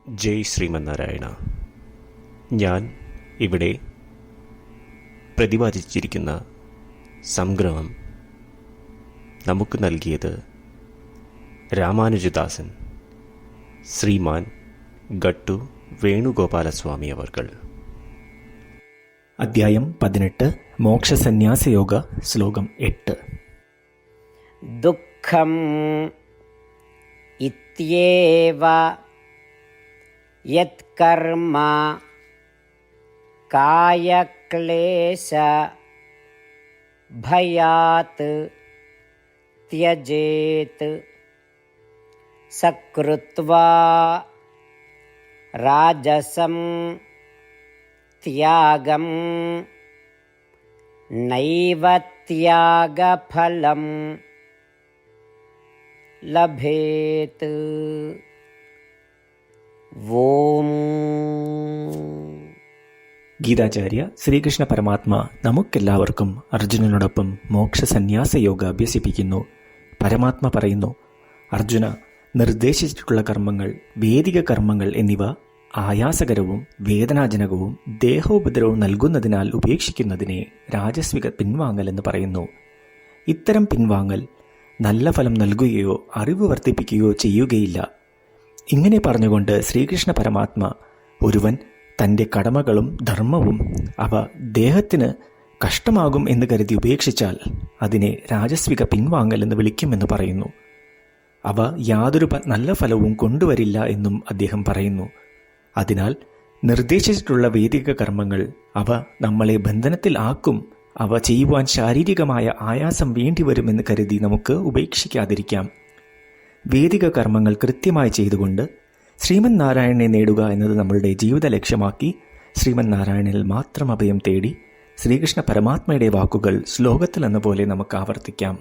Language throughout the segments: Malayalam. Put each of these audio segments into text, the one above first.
ജയ് ശ്രീമന്നാരായണ. ഞാൻ ഇവിടെ പ്രതിപാദിച്ചിരിക്കുന്ന സംഗ്രഹം നമുക്ക് നൽകിയത് രാമാനുജദാസൻ ശ്രീമാൻ ഗട്ടു വേണുഗോപാലസ്വാമി അവർകൾ. അധ്യായം 18 മോക്ഷസന്യാസയോഗ ശ്ലോകം 8. ദുഃഖം ഇത്യേവ യത്കർമ്മ കായക്ലേശ ഭയാത് ത്യജേത് സകൃത്വാ രാജസം ത്യാഗം നൈവ ത്യാഗഫലം ലഭേത്. ഓം. ഗീതാചാര്യ ശ്രീകൃഷ്ണ പരമാത്മ നമുക്കെല്ലാവർക്കും അർജുനനോടൊപ്പം മോക്ഷസന്യാസ യോഗ അഭ്യസിപ്പിക്കുന്നു. പരമാത്മ പറയുന്നു, അർജുന, നിർദ്ദേശിച്ചിട്ടുള്ള കർമ്മങ്ങൾ, വേദിക കർമ്മങ്ങൾ എന്നിവ ആയാസകരവും വേദനാജനകവും ദേഹോപദ്രവവും നൽകുന്നതിനാൽ ഉപേക്ഷിക്കുന്നതിനെ രാജസ്വിക പിൻവാങ്ങൽ എന്ന് പറയുന്നു. ഇത്തരം പിൻവാങ്ങൽ നല്ല ഫലം നൽകുകയോ അറിവ് വർദ്ധിപ്പിക്കുകയോ ചെയ്യുകയില്ല. ഇങ്ങനെ പറഞ്ഞുകൊണ്ട് ശ്രീകൃഷ്ണ പരമാത്മ ഒരുവൻ തൻ്റെ കടമകളും ധർമ്മവും അവ ദേഹത്തിന് കഷ്ടമാകും എന്ന് കരുതി ഉപേക്ഷിച്ചാൽ അതിനെ രാജസ്വിക പിൻവാങ്ങൽ എന്ന് വിളിക്കുമെന്ന് പറയുന്നു. അവ യാതൊരു നല്ല ഫലവും കൊണ്ടുവരില്ല എന്നും അദ്ദേഹം പറയുന്നു. അതിനാൽ നിർദ്ദേശിച്ചിട്ടുള്ള വേദിക കർമ്മങ്ങൾ അവ നമ്മളെ ബന്ധനത്തിൽ ആക്കും. അവ ചെയ്യുവാൻ ശാരീരികമായ ആയാസം വേണ്ടിവരുമെന്ന് കരുതി നമുക്ക് ഉപേക്ഷിക്കാതിരിക്കാം. വേദിക കർമ്മങ്ങൾ കൃത്യമായി ചെയ്തുകൊണ്ട് ശ്രീമൻ നാരായണനെ നേടുക എന്നത് നമ്മളുടെ ജീവിത ലക്ഷ്യമാക്കി ശ്രീമൻ മാത്രം അഭയം തേടി ശ്രീകൃഷ്ണ പരമാത്മയുടെ വാക്കുകൾ ശ്ലോകത്തിൽ എന്ന പോലെ നമുക്ക് ആവർത്തിക്കാം.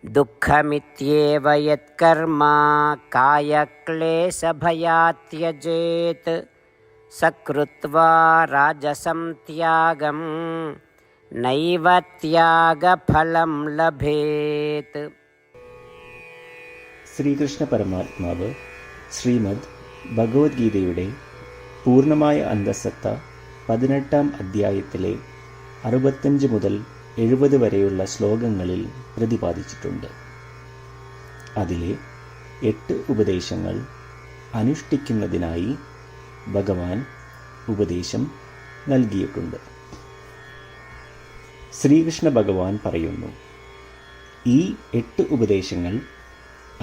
ദുഃഖമിത്യേവ യത്കർമ്മ കായക്ലേശഭയാത് ത്യജേത് സകൃത്വാ രാജസം ത്യാഗം നൈവ ത്യാഗഫലം ലഭേത്. ശ്രീകൃഷ്ണ പരമാത്മാവ് ശ്രീമദ് ഭഗവത്ഗീതയുടെ പൂർണ്ണമായ അന്തഃസത്ത 18-ാം അധ്യായത്തിലെ 65 മുതൽ 70 വരെയുള്ള ശ്ലോകങ്ങളിൽ പ്രതിപാദിച്ചിട്ടുണ്ട്. അതിലെ 8 ഉപദേശങ്ങൾ അനുഷ്ഠിക്കുന്നതിനായി ഭഗവാൻ ഉപദേശം നൽകിയിട്ടുണ്ട്. ശ്രീകൃഷ്ണ ഭഗവാൻ പറയുന്നു, ഈ 8 ഉപദേശങ്ങൾ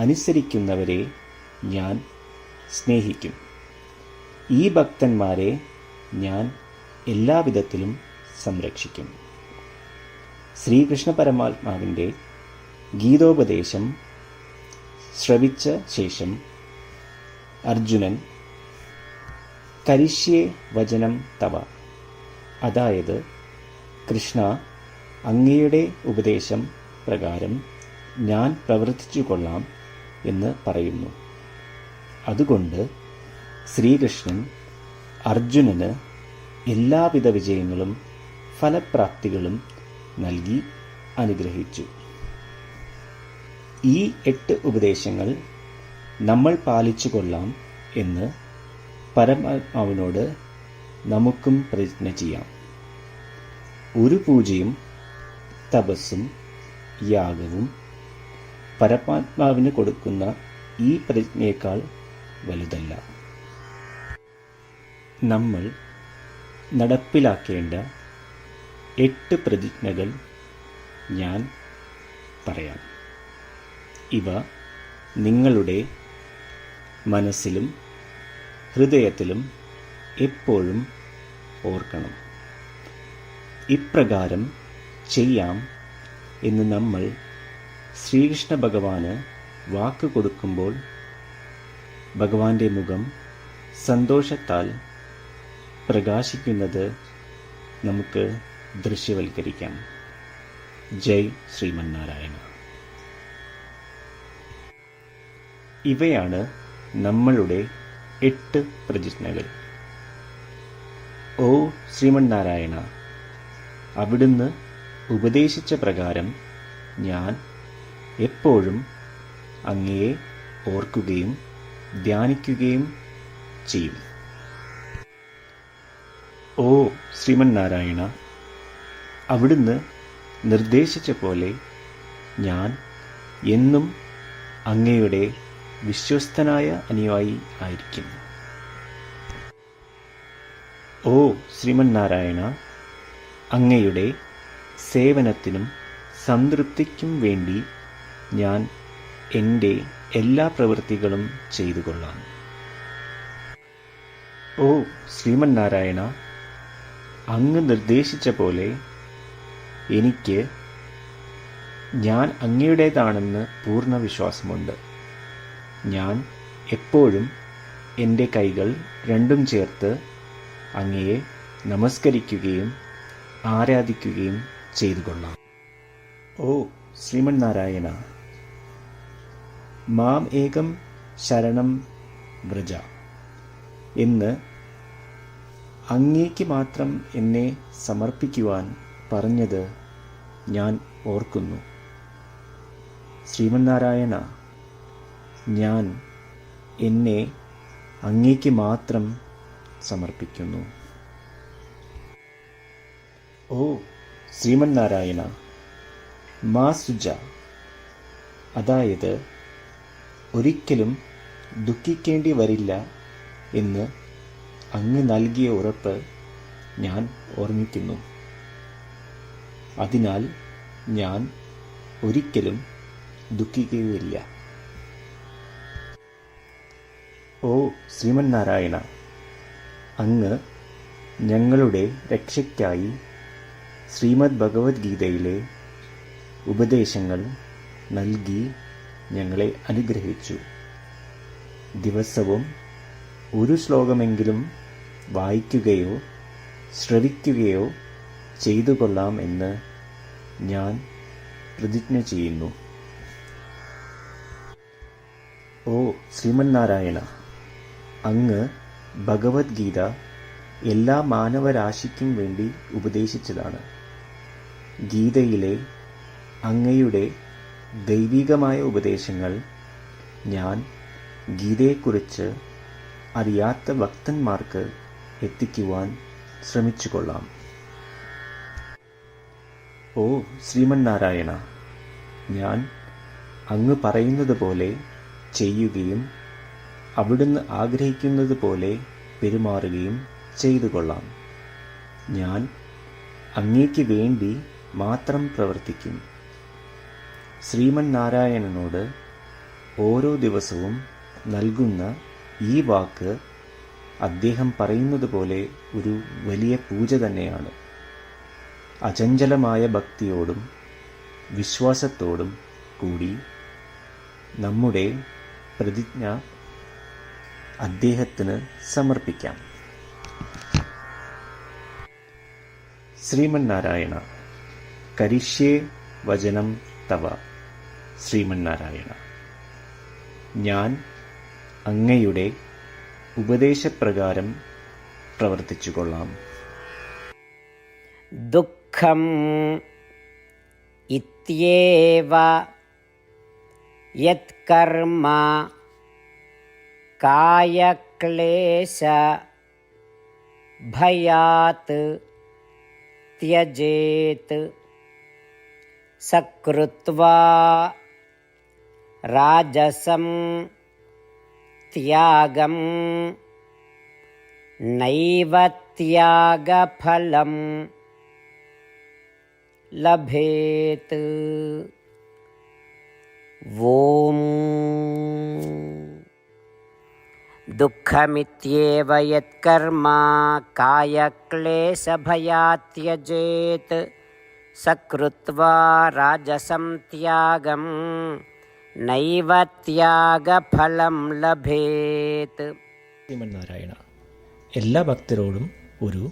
അനുസരിക്കുന്നവരെ ഞാൻ സ്നേഹിക്കും. ഈ ഭക്തന്മാരെ ഞാൻ എല്ലാവിധത്തിലും സംരക്ഷിക്കും. ശ്രീകൃഷ്ണ പരമാത്മാവിൻ്റെ ഗീതോപദേശം ശ്രവിച്ച ശേഷം അർജുനൻ കരിഷ്യേ വചനം തവ, അതായത് കൃഷ്ണ, അങ്ങയുടെ ഉപദേശം പ്രകാരം ഞാൻ പ്രവർത്തിച്ചു കൊള്ളാം എന്ന് പറയുന്നു. അതുകൊണ്ട് ശ്രീകൃഷ്ണൻ അർജുനന് എല്ലാവിധ വിജയങ്ങളും ഫലപ്രാപ്തികളും നൽകി അനുഗ്രഹിച്ചു. ഈ 8 ഉപദേശങ്ങൾ നമ്മൾ പാലിച്ചു കൊള്ളാം എന്ന് പരമാത്മാവിനോട് നമുക്കും പ്രതിജ്ഞ ചെയ്യാം. ഒരു പൂജയും തപസ്സും യാഗവും പരമാത്മാവിന് കൊടുക്കുന്ന ഈ പ്രതിജ്ഞയേക്കാൾ വലുതല്ല. നമ്മൾ നടപ്പിലാക്കേണ്ട 8 പ്രതിജ്ഞകൾ ഞാൻ പറയാം. ഇവ നിങ്ങളുടെ മനസ്സിലും ഹൃദയത്തിലും എപ്പോഴും ഓർക്കണം. ഇപ്രകാരം ചെയ്യാം എന്ന് നമ്മൾ ശ്രീകൃഷ്ണ ഭഗവാന് വാക്ക് കൊടുക്കുമ്പോൾ ഭഗവാന്റെ മുഖം സന്തോഷത്താൽ പ്രകാശിക്കുന്നത് നമുക്ക് ദൃശ്യവൽക്കരിക്കാം. ജയ് ശ്രീമന്നാരായണ. ഇവയാണ് നമ്മളുടെ 8 പ്രതിജ്ഞകൾ. ഓ ശ്രീമന്നാരായണ, അവിടുന്ന് ഉപദേശിച്ച പ്രകാരം ഞാൻ എപ്പോഴും അങ്ങയെ ഓർക്കുകയും ധ്യാനിക്കുകയും ചെയ്യും. ഓ ശ്രീമന്നാരായണ, അവിടുന്ന് നിർദ്ദേശിച്ച പോലെ ഞാൻ എന്നും അങ്ങയുടെ വിശ്വസ്തനായ അനുയായി ആയിരിക്കും. ഓ ശ്രീമന്നാരായണ, അങ്ങയുടെ സേവനത്തിനും സംതൃപ്തിക്കും വേണ്ടി ഞാൻ എൻ്റെ എല്ലാ പ്രവൃത്തികളും ചെയ്തു കൊള്ളാം. ഓ ശ്രീമന്നാരായണ, അങ്ങ് നിർദ്ദേശിച്ച പോലെ എനിക്ക് ഞാൻ അങ്ങയുടേതാണെന്ന് പൂർണ്ണ വിശ്വാസമുണ്ട്. ഞാൻ എപ്പോഴും എൻ്റെ കൈകൾ രണ്ടും ചേർത്ത് അങ്ങയെ നമസ്കരിക്കുകയും ആരാധിക്കുകയും ചെയ്തു കൊള്ളാം. ഓ ശ്രീമന്നാരായണ, മാം ഏകം ശരണം വ്രജ എന്ന് അങ്ങേക്ക് മാത്രം എന്നെ സമർപ്പിക്കുവാൻ പറഞ്ഞത് ഞാൻ ഓർക്കുന്നു. ശ്രീമന്നാരായണ, ഞാൻ എന്നെ അങ്ങേക്ക് മാത്രം സമർപ്പിക്കുന്നു. ഓ ശ്രീമന്നാരായണ, മാ സുജ, അതായത് ഒരിക്കലും ദുഃഖിക്കേണ്ടി വരില്ല എന്ന് അങ്ങ് നൽകിയ ഉറപ്പ് ഞാൻ ഓർമ്മിക്കുന്നു. അതിനാൽ ഞാൻ ഒരിക്കലും ദുഃഖിക്കുകയില്ല. ഓ ശ്രീമന്നാരായണ, അങ്ങ് ഞങ്ങളുടെ രക്ഷയ്ക്കായി ശ്രീമദ് ഭഗവത്ഗീതയിലെ ഉപദേശങ്ങൾ നൽകി ഞങ്ങളെ അനുഗ്രഹിച്ചു. ദിവസവും ഒരു ശ്ലോകമെങ്കിലും വായിക്കുകയോ ശ്രവിക്കുകയോ ചെയ്തു കൊള്ളാം എന്ന് ഞാൻ പ്രതിജ്ഞ ചെയ്യുന്നു. ഓ ശ്രീമന്നാരായണ, അങ്ങ് ഭഗവത്ഗീത എല്ലാ മാനവരാശിക്കും വേണ്ടി ഉപദേശിച്ചതാണ്. ഗീതയിലെ അങ്ങയുടെ ദൈവികമായ ഉപദേശങ്ങൾ ഞാൻ ഗീതയെക്കുറിച്ച് അറിയാത്ത ഭക്തന്മാർക്ക് എത്തിക്കുവാൻ ശ്രമിച്ചുകൊള്ളാം. ഓ ശ്രീമന്നാരായണ, ഞാൻ അങ്ങ് പറയുന്നത് പോലെ ചെയ്യുകയും അവിടുന്ന് ആഗ്രഹിക്കുന്നത് പോലെ പെരുമാറുകയും ചെയ്തു കൊള്ളാം. ഞാൻ അങ്ങേക്ക് വേണ്ടി മാത്രം പ്രവർത്തിക്കും. ശ്രീമന്നാരായണനോട് ഓരോ ദിവസവും നൽകുന്ന ഈ വാക്ക് അദ്ദേഹം പറയുന്നത് പോലെ ഒരു വലിയ പൂജ തന്നെയാണ്. അചഞ്ചലമായ ഭക്തിയോടും വിശ്വാസത്തോടും കൂടി നമ്മുടെ പ്രതിജ്ഞ അദ്ദേഹത്തിന് സമർപ്പിക്കാം. ശ്രീമന്നാരായണ, കരിഷ്യേ വചനം തവ. ശ്രീമന്നാരായണ, ഞാൻ അങ്ങയുടെ ഉപദേശപ്രകാരം പ്രവർത്തിച്ചുകൊള്ളാം. ദുഃഖം ഇത്യേവ യത്കർമ്മ കായക്ലേശ ഭയാത് ത്യജേത് സകൃത്വാ രാജസം ത്യാഗം നൈവ ത്യാഗഫലം ലഭേത്. ഓം ദുഃഖമിത്യേവ യത്കർമ്മ കായക്ലേശഭയാത് ത്യജേത് സകൃത്വാ രാജസം ത്യാഗം നൈവ ത്യാഗഫലം ലഭേത്. ശ്രീമന്നാരായണ, എല്ലാ ഭക്തരോടും ഒരു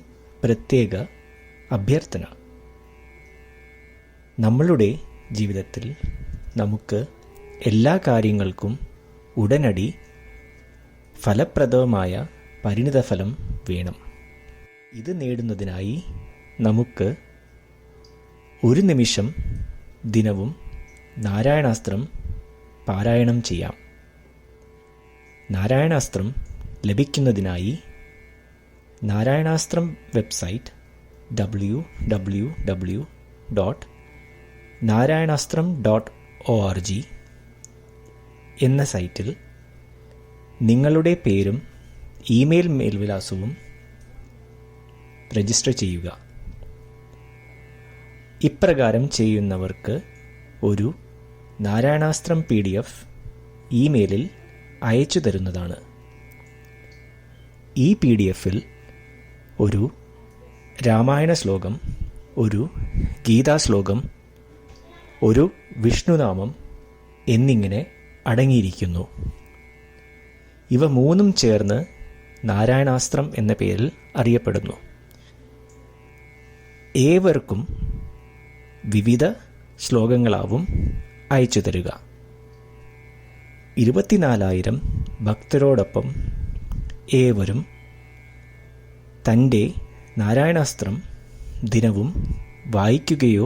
പ്രത്യേക അഭ്യർത്ഥന. നമ്മളുടെ ജീവിതത്തിൽ നമുക്ക് എല്ലാ കാര്യങ്ങൾക്കും ഉടനടി ഫലപ്രദമായ പരിണിതഫലം വേണം. ഇത് നേടുന്നതിനായി നമുക്ക് ഒരു നിമിഷം ദിനവും നാരായണാസ്ത്രം പാരായണം ചെയ്യാം. നാരായണാസ്ത്രം ലഭിക്കുന്നതിനായി നാരായണാസ്ത്രം വെബ്സൈറ്റ് www.narayanaastram.org എന്ന സൈറ്റിൽ നിങ്ങളുടെ പേരും ഇമെയിൽ മേൽവിലാസവും രജിസ്റ്റർ ചെയ്യുക. ഇപ്രകാരം ചെയ്യുന്നവർക്ക് ഒരു നാരായണാസ്ത്രം PDF ഇമെയിലിൽ അയച്ചു തരുന്നതാണ്. ഈ PDF-ൽ ഒരു രാമായണ ശ്ലോകം, ഒരു ഗീതാശ്ലോകം, ഒരു വിഷ്ണുനാമം എന്നിങ്ങനെ അടങ്ങിയിരിക്കുന്നു. ഇവ മൂന്നും ചേർന്ന് നാരായണാസ്ത്രം എന്ന പേരിൽ അറിയപ്പെടുന്നു. ഏവർക്കും വിവിധ ശ്ലോകങ്ങളാവും അയച്ചു തരിക. 24,000 ഭക്തരോടൊപ്പം ഏവരും തൻ്റെ നാരായണാസ്ത്രം ദിനവും വായിക്കുകയോ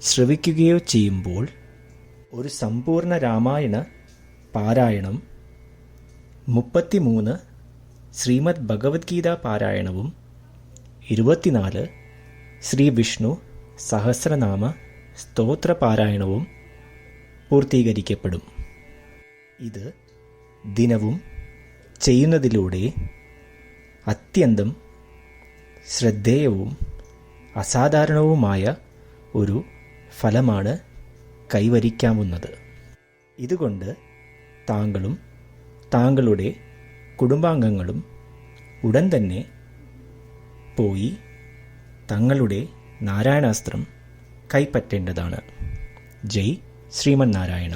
ശ്രവിക്കുകയോ ചെയ്യുമ്പോൾ ഒരു സമ്പൂർണ്ണ രാമായണ പാരായണം, 33 ശ്രീമദ് ഭഗവത്ഗീത പാരായണവും 24 ശ്രീ വിഷ്ണു സഹസ്രനാമ സ്തോത്ര പാരായണവും പൂർത്തീകരിക്കപ്പെടും. ഇത് ദിനവും ചെയ്യുന്നതിലൂടെ അത്യന്തം ശ്രദ്ധേയവും അസാധാരണവുമായ ഒരു ഫലമാണ് കൈവരിക്കാവുന്നത്. ഇതുകൊണ്ട് താങ്കളും താങ്കളുടെ കുടുംബാംഗങ്ങളും ഉടൻ തന്നെ പോയി തങ്ങളുടെ നാരായണാസ്ത്രം കൈപ്പറ്റേണ്ടതാണ്. ജയ് ശ്രീമന്നാരായണ.